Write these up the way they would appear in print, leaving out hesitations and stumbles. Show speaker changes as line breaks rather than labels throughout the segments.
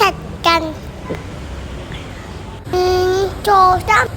จัดกันโจซ้ำ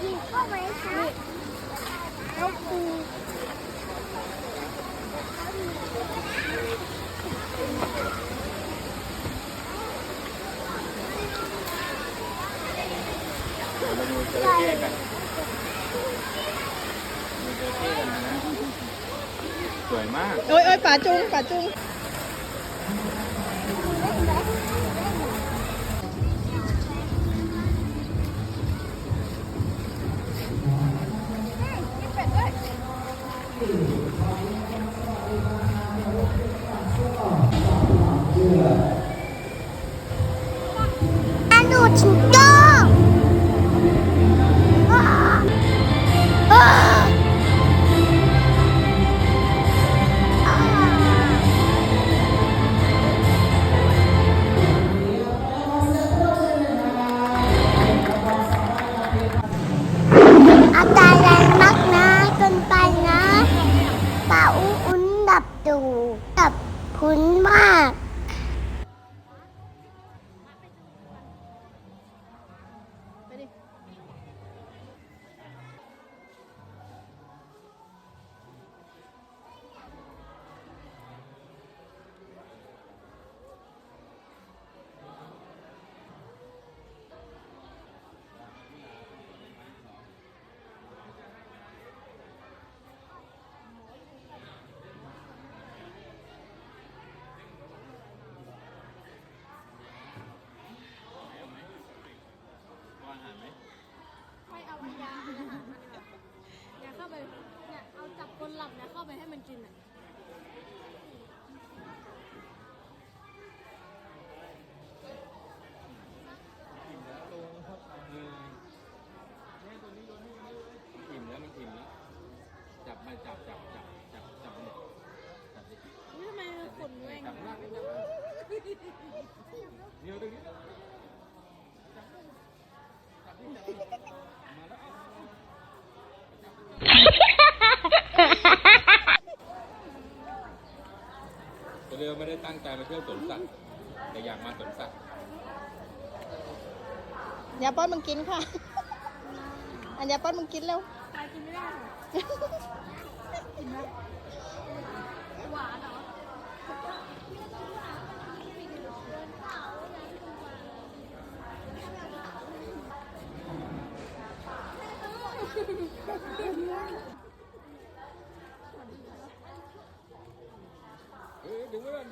กินเข้าไหมคะแล้วปู
เราดูจระเข้กันดูจระเข้กันนะสวยมาก
โอ้ยป่าจุง
ดูชิงโจ้อาจารย์แรงมากนะเกินไปนะป่าอุ้นดับดูดับพุ้นมาก
ไม่เอายาอย่าเข้าไปเนี่ยเอาจับคนหลับเนี่ยเข้าไปให้มันกินอ่ะ
อิ่มแล้วมันอิ่มแล้วจับมาจับมันจับดิ
ทำไมขนแหว่ง
จับมากเลยเดี๋ยวตรงนี้จับมาแล้วเร็วไม่ได้ตั้งใจมาเที่ยวสวนสัตว์แต่อยากมาสวนสัตว์
อย่าป้อนมึงกินค่ะอันอย่าป้อนมึงกินเร็ว
ไปกินไม่ได้กินไหมหวานเหรอ
ดึงไว้ก่อน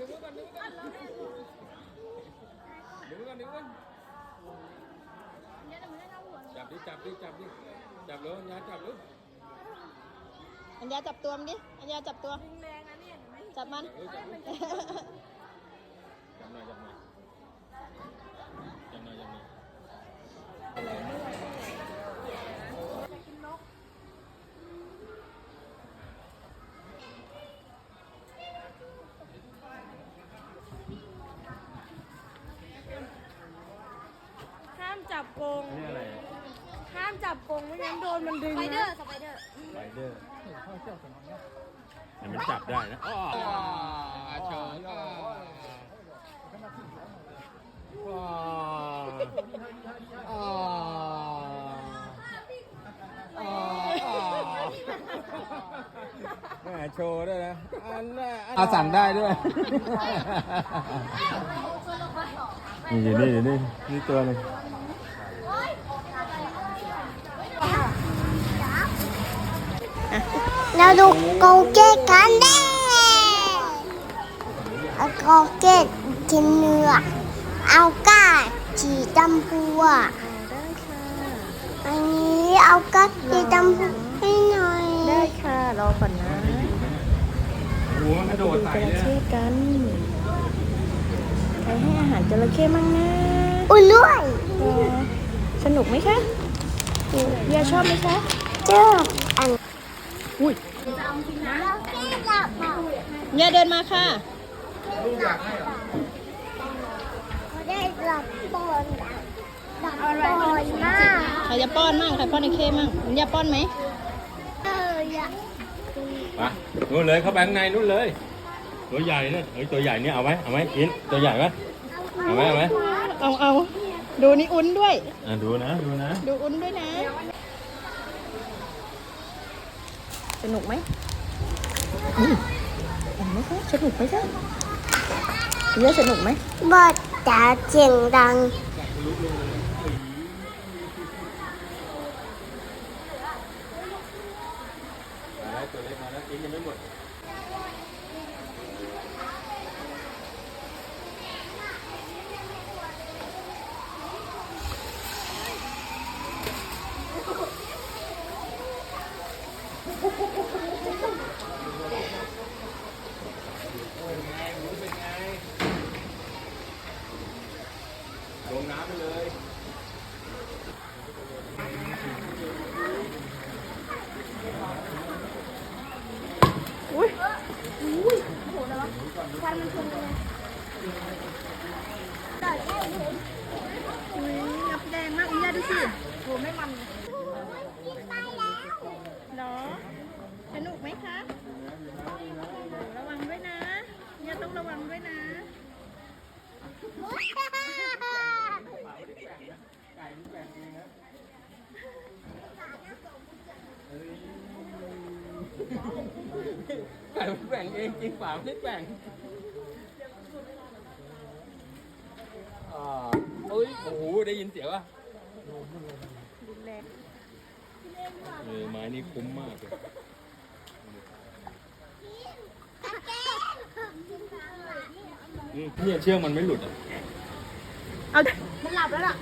จับดิจับเลยยาจับเลย
อันยาจับตัวมันดิอันยาจับตัว
แรงนะเนี่ยไม่
จับมัน
จับหน่อย
ห้ามจับกรง
นี่อะไร
ห้ามจับกรงไม่งั้นโดนมันดึงนะสไปเดอร์
ไบเดอร์มันจับได้นะอ๋อโชว์แม่โชว์ด้วยนะสั่งได้ด้วยนี่อยู่นี่ตัวนึง
เราดูโกเก้กันเด้เอาโกเก้กินเนื้อเอาก้าฉีดำพูอ่ะอันนี้เอาก้าฉีดำพูให้หน่อย
รอก่อนนะ
หัวกระโดด
ดู
ใส่
จ
เล
ระ
ย
เข้กันใครให้อาหารจระเข้มั่งนะ
อุ่นด้วย
สนุกไหมคะเบียร์ชอบไหมคะ
เจออัน
อุ้ย
เราแค่หลับอ่ะ
เบียร์เดินมาค่ะ
ลูกอยากให้เหรอ
เขาได้หลับบอลอ่ะหลับบอลมาก
ใครจะป้อนมั่งใครป้อนไอ้เข้มั่งเบียร์ป้อนไหม
อยาก
ไปนู่นเลยเข้าไปข้างในนู่นเลย ตัวใหญ่เนี่ยเฮ้ยตัวใหญ่เนี่ยเอาไหมกินตัวใหญ่ไหมเอาไหม
เอาดูนี่อุ้นด้วย
ดูนะ
ดูอุ้นด้วยนะ สนุกไหมเห็นไหมคะสนุกไหมคะเบียร์สนุกไหม
บอดจ๋าเสียงดัง
ตัวเล็กมาแล้วกินยังไม่หมด ลงน้ำไปเลย
อุ้ย นับแดงมากอุ้ยดูสิโหไม่มันเหรอสนุกไหมคะระวังด้วยนะเนี่ยต้องระวังด้วยนะ
ไก่มันแบ่งเองจริงเปล่าไม่ได้แบ่งโอ้โหได้ยินเสียงป่ะ
ดูแล
ไม้นี่คุ้มมากเลยเนี่ยเชือกมันไม่หลุดอ่ะ
เอา
มันหลับแล้วล่ะ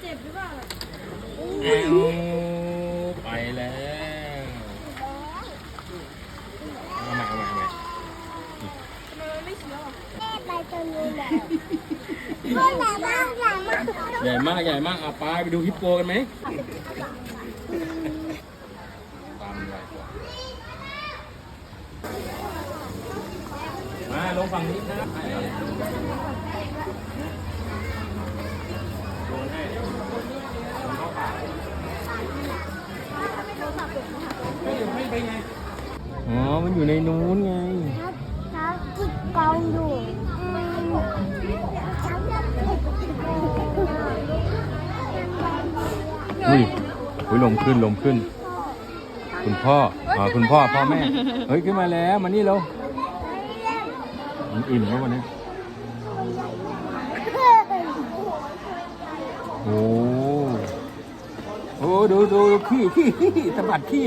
เจ็บหรือเปล่า
ไปแล้วเอาใหม่
ทำไมมันไม่เชื้อหรอ
แม่ไปตรงนู้นแล้วพ่อใหญ่มากใหญ่มาก
ใหญ่มากเอาไปดูฮิปโปกันไหมตามไปมาลงฝั่งนี้นะครับโดนให้เข้าปากไม่ไปไงอ๋อมันอยู่ในนู้นไง
เขาจิกกองอยู่เขาจะจิก
อุ้ยลมขึ้น คุณพ่อพ่อแม่ เฮ้ยขึ้นมาแล้ว มานี่เร็วมันอิ่มแล้ววันนี้ โอ้ดูขี้สะบัดขี้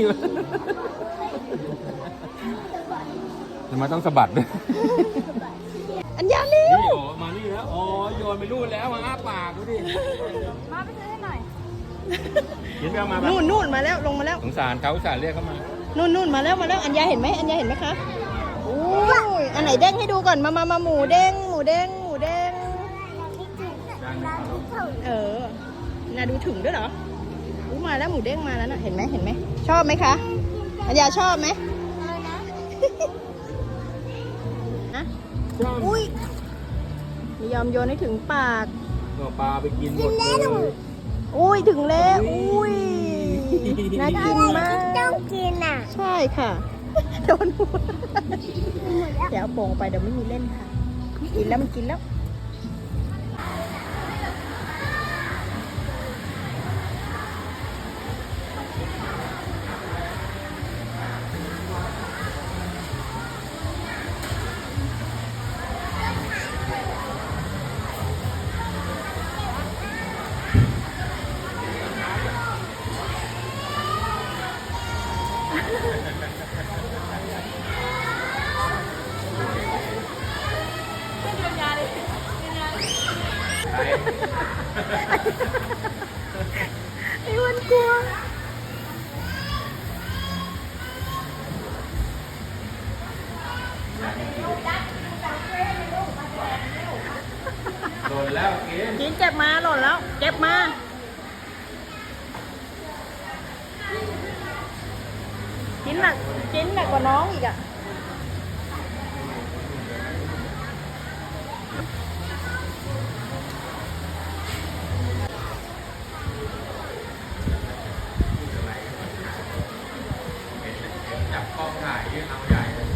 ทำไมต้องสะบัดด้วย
อัญญาลี
นี่โอ้มานี่แล้วอ๋อโยนไปนู่นแล้วมาอ้าปากดูดิ
มาไปซื้อให้หน่อย
ยินไปเอามา
นู่นมาแล้วลงมาแล้ว
สงสารเขาอุตส่าห์เรียกเขามา
นู่นมาแล้วอัญญาเห็นไหมคะโอ้ยอันไหนเด้งให้ดูก่อนมาหมูเด้งน่าดูถึงด้วยเหรออู้มาแล้วหมูเด้งมาแล้วนะเห็นไหมชอบไหมคะอัญญาชอบไหมนะอุ้ยไม่ยอมโยนให้ถึงปาก
ก็ปลาไปกินหมดเลย
อุ้ยถึงแล้วอุ้ยน่ากินมาก
ต้องกินอ่ะ
ใช่ค่ะโดนหัวเดี๋ยวเอาโป่งไปเดี๋ยวไม่มีเล่นค่ะกินแล้วมันกินแล้วไอ้วันกลัว กินเก็บมาหล่นแล้ว เก็บมากินหนักกว่าน้องอีกอ่ะ
จับกล้องถ่ายที่เอาใหญ่เลย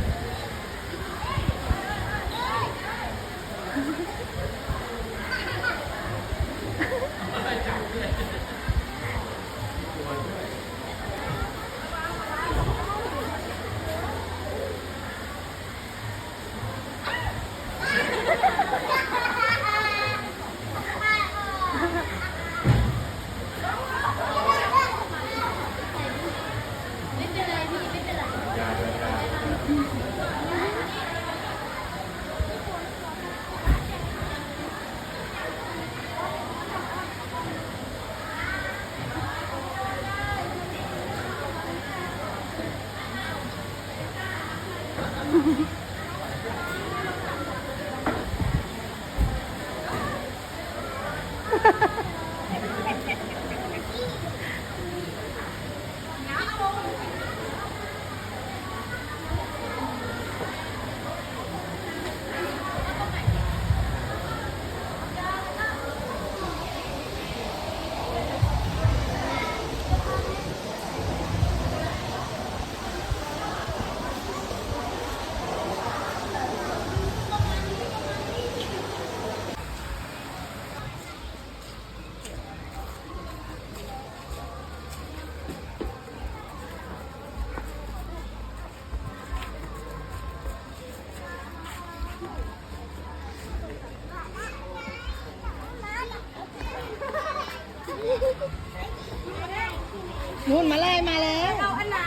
นู่นมาลายมาแล้ว
เอาอันไหน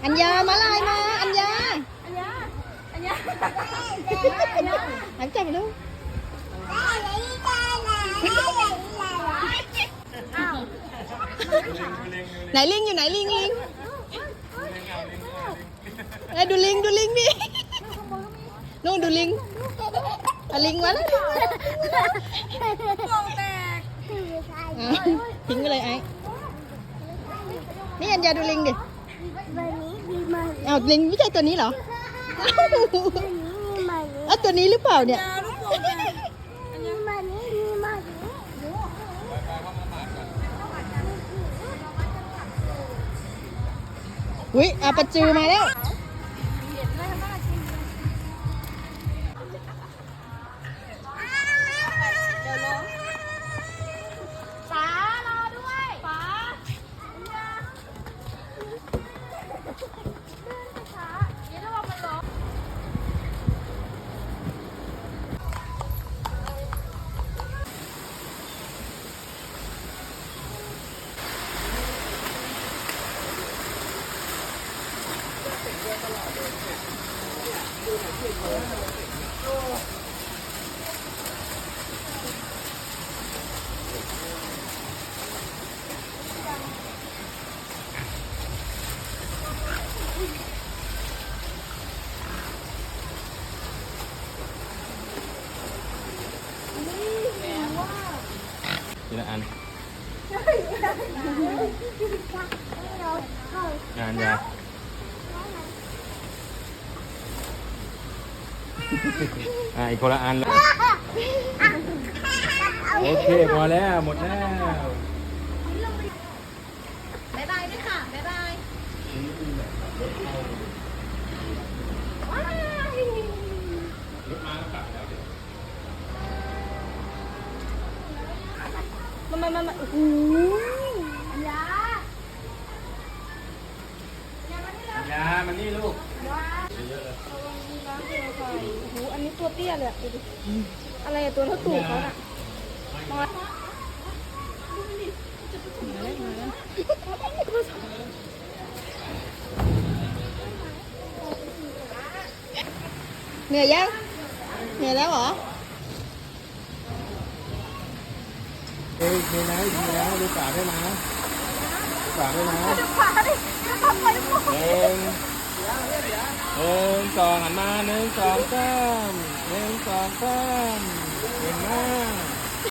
อัญญามาลายมา อัญญา
อันยาอันยา
หันจับมาดู
อ้าว
ไหนลิงอยู่ไหนลิงไอ้ยดูลิงดินู่นดูลิงอ่ะลิงมาแล้ว
โป่งแตก
อ่ะทิ้งไปเลยไอ้นี่อัญญาดูลิงดิ
วันนี้มีมัน
อ้าวลิงไม่ใช่ตัวนี้เหรอ
วันนี้มีมัน
อ้าวตัวนี้หรือเปล่าเนี่ย
ลูกโป่งแตก
มีมันมีมัน
อุ้ยอาปะจือมาแล้ว
ฟ้ารอด้วยฟ้าช้าเดี๋ยวถ้าว่ามันร้อง
ทีละอันงานยาอีกคนละอันแล้วโอเคพอแล้วหมดแล้ว
บ๊ายบายด้วยค่ะ บ๊ายบาย
มาโอ้โห
ยาย
ามันนี่ลูก
โอ้โหอันนี้ตัวเตี้ยเลยอะดูดิอะไรอะตัวเท่าตูดเขาน่ะเหนื่อยยังเหนื่อยแล้วเหรอ
เฮ้ยมีนะมีนะดูฝาด้วยนะดูฝาด้วยนะ
ฟ้าดิทำไมลูก
หนึ่งสองหันมาหนึ่งสองสามหนึ่งสองสามเก่งมาก